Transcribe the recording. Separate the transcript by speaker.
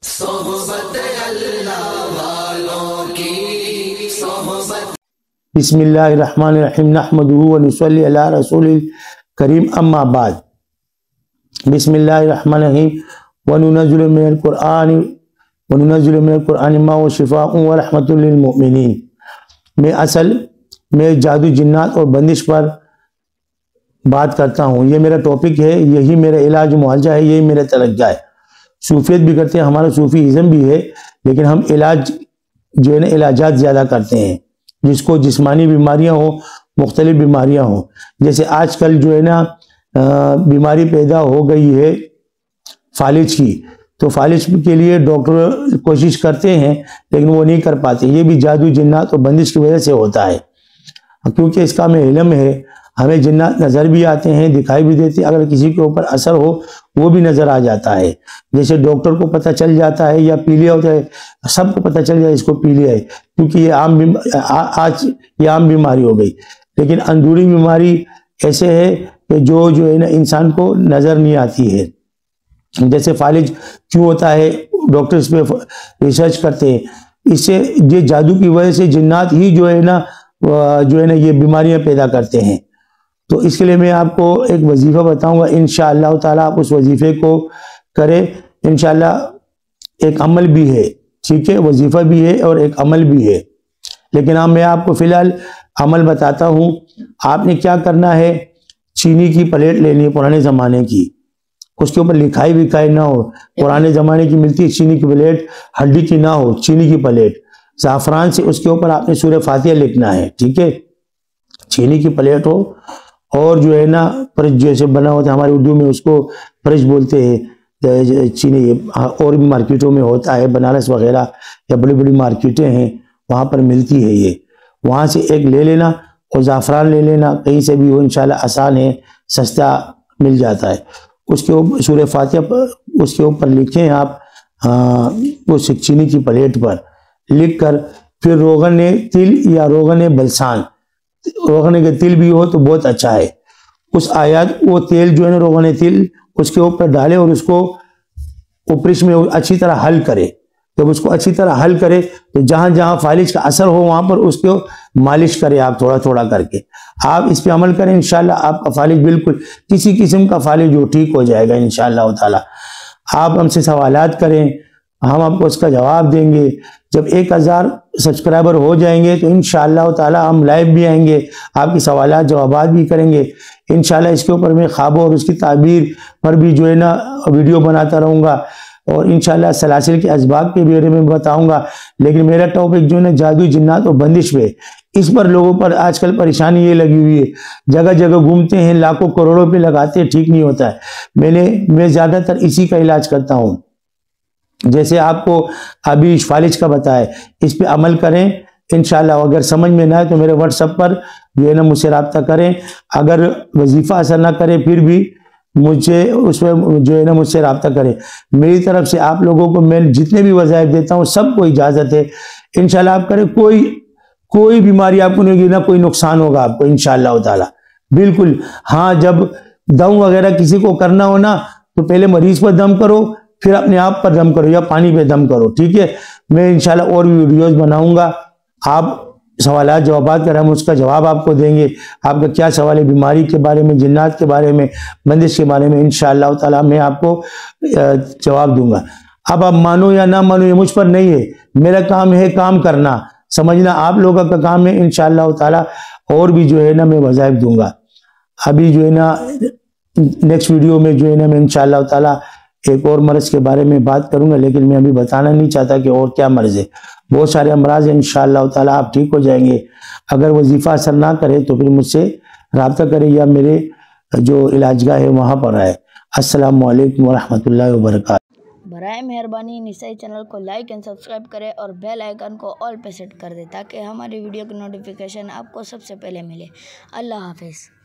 Speaker 1: صحبت اللہ والوں کی صحبت۔
Speaker 2: بسم اللہ الرحمن الرحیم نحمدہ ونصلی علی رسول کریم اما بعد۔ بسم اللہ الرحمن الرحیم وننزل من القرآن ما هو شفاء ورحمۃ للمؤمنین۔ میں جادو جنات اور بندش پر بات کرتا ہوں، یہ میرا ٹاپک ہے، یہی میرا علاج معالجہ ہے، یہی میرا تلقہ ہے۔ صوفیت بھی کرتے ہیں، ہمارا صوفی ازم بھی ہے، لیکن ہم علاج جو ہے نا علاجات زیادہ کرتے ہیں، جس کو جسمانی بیماریاں ہوں، مختلف بیماریاں ہوں۔ جیسے آج کل جو ہے نا بیماری پیدا ہو گئی ہے فالج کی، تو فالج کے لیے ڈاکٹر کوشش کرتے ہیں لیکن وہ نہیں کر پاتے۔ یہ بھی جادو جنات اور بندش کی وجہ سے ہوتا ہے، کیونکہ اس کا ہمیں علم ہے۔ ہمیں جنات نظر بھی آتے ہیں، دکھائی بھی دیتے ہیں، اگر کسی کے اوپر اثر ہو وہ بھی نظر آ جاتا ہے۔ جیسے ڈاکٹر کو پتہ چل جاتا ہے یا پیلیا ہوتا ہے، سب کو پتہ چل جاتا ہے اس کو پیلیا ہے، کیونکہ یہ آج یہ عام بیماری ہو گئی۔ لیکن اندرونی بیماری ایسے ہے کہ جو ہے نا انسان کو نظر نہیں آتی ہے۔ جیسے فالج کیوں ہوتا ہے، ڈاکٹر اس پہ ریسرچ کرتے ہیں، اس سے یہ جادو کی وجہ سے جنات ہی جو ہے نا یہ بیماریاں پیدا کرتے ہیں۔ تو اس کے لیے میں آپ کو ایک وظیفہ بتاؤں گا، انشاءاللہ تعالیٰ آپ اس وظیفے کو کریں۔ انشاءاللہ ایک عمل بھی ہے، ٹھیک ہے، وظیفہ بھی ہے اور ایک عمل بھی ہے، لیکن میں آپ کو فی الحال عمل بتاتا ہوں۔ آپ نے کیا کرنا ہے، چینی کی پلیٹ لینی ہے پرانے زمانے کی، اس کے اوپر لکھائی وکھائی نہ ہو، پرانے زمانے کی ملتی ہے چینی کی پلیٹ، ہڈی کی نہ ہو، چینی کی پلیٹ، زعفران سے اس کے اوپر آپ نے سورہ فاتحہ لکھنا ہے، ٹھیک ہے۔ چینی کی پلیٹ ہو اور جو ہے نا فرش جیسے بنا ہوتا ہے، ہمارے اردو میں اس کو فرش بولتے ہیں، چینی اور بھی مارکیٹوں میں ہوتا ہے، بنارس وغیرہ یا بڑی بڑی مارکیٹیں ہیں وہاں پر ملتی ہے، یہ وہاں سے ایک لے لینا اور زعفران لے لینا، کہیں سے بھی ہو، انشاءاللہ آسان ہے، سستا مل جاتا ہے۔ اس کے اوپر سورہ فاتحہ اس کے اوپر لکھیں آپ، اس چینی کی پلیٹ پر لکھ کر، پھر روغن تل یا روغن بلسان، روغن کے تل بھی ہو تو بہت اچھا ہے، اس آیات وہ تیل جو ہے نا روغن تل اس کے اوپر ڈالے اور اس کو اوپرش میں اچھی طرح حل کرے۔ جب اس کو اچھی طرح حل کرے تو جہاں جہاں فالج کا اثر ہو وہاں پر اس کو مالش کرے آپ تھوڑا تھوڑا کر کے۔ آپ اس پہ عمل کریں، انشاءاللہ آپ کا فالج بالکل کسی قسم کا فالج وہ ٹھیک ہو جائے گا انشاءاللہ تعالی۔ آپ ہم سے سوالات کریں، ہم آپ کو اس کا جواب دیں گے۔ جب 1000 سبسکرائبر ہو جائیں گے تو انشاءاللہ تعالی ہم لائیو بھی آئیں گے، آپ کی سوالات جوابات بھی کریں گے انشاءاللہ۔ اس کے اوپر میں خوابوں اور اس کی تعبیر پر بھی جو ہے نا ویڈیو بناتا رہوں گا، اور انشاءاللہ سلاسل کے اسباب کے بارے میں بتاؤں گا۔ لیکن میرا ٹاپک جو ہے نا جادو جنات اور بندش پہ، اس پر لوگوں پر آج کل پریشانی یہ لگی ہوئی ہے، جگہ جگہ گھومتے ہیں، لاکھوں کروڑوں پہ لگاتے ہیں، ٹھیک نہیں ہوتا ہے۔ میں زیادہ تر اسی کا علاج کرتا ہوں، جیسے آپ کو ابھی فالج کا بتایا، اس پہ عمل کریں انشاءاللہ۔ اگر سمجھ میں نہ آئے تو میرے واٹس ایپ پر جو ہے نا مجھ سے رابطہ کریں، اگر وظیفہ اثر نہ کرے پھر بھی مجھے اس میں جو ہے نا مجھ سے رابطہ کریں۔ میری طرف سے آپ لوگوں کو میں جتنے بھی وظائف دیتا ہوں سب کو اجازت ہے، انشاءاللہ آپ کریں، کوئی بیماری آپ کو نہیں ہوگی، نہ کوئی نقصان ہوگا آپ کو انشاءاللہ تعالی، بالکل۔ ہاں، جب دم وغیرہ کسی کو کرنا ہو نا تو پہلے مریض پر دم کرو، پھر اپنے آپ پر دم کرو یا پانی پہ دم کرو، ٹھیک ہے۔ میں انشاءاللہ اور بھی ویڈیوز بناؤں گا، آپ سوالات جوابات کر ہم اس کا جواب آپ کو دیں گے۔ آپ کا کیا سوال ہے بیماری کے بارے میں، جنات کے بارے میں، بندش کے بارے میں، انشاءاللہ تعالی میں آپ کو جواب دوں گا۔ اب آپ مانو یا نہ مانو یہ مجھ پر نہیں ہے، میرا کام ہے کام کرنا، سمجھنا آپ لوگوں کا کام ہے انشاءاللہ تعالی۔ اور بھی جو ہے نا میں وظائف دوں گا، ابھی جو ہے نا نیکسٹ ویڈیو میں جو ہے نا میں انشاءاللہ تعالی ایک اور مرض کے بارے میں بات کروں گا، لیکن میں ابھی بتانا نہیں چاہتا کہ اور کیا مرض ہے۔ بہت سارے امراض ہیں انشاءاللہ تعالی، آپ ٹھیک ہو جائیں گے۔ اگر وظیفہ اثر نہ کرے تو پھر مجھ سے رابطہ کریں یا میرے جو علاج گاہ ہے وہاں پر آئے۔ السلام علیکم ورحمۃ اللہ وبرکاتہ۔
Speaker 3: برائے مہربانی نسائی چینل کو لائک اینڈ سبسکرائب کریں اور بیل آئیکن کو آل پہ سیٹ کر دیں تاکہ ہماری ویڈیو کی نوٹیفیکیشن آپ کو سب سے پہلے ملے۔ اللہ حافظ۔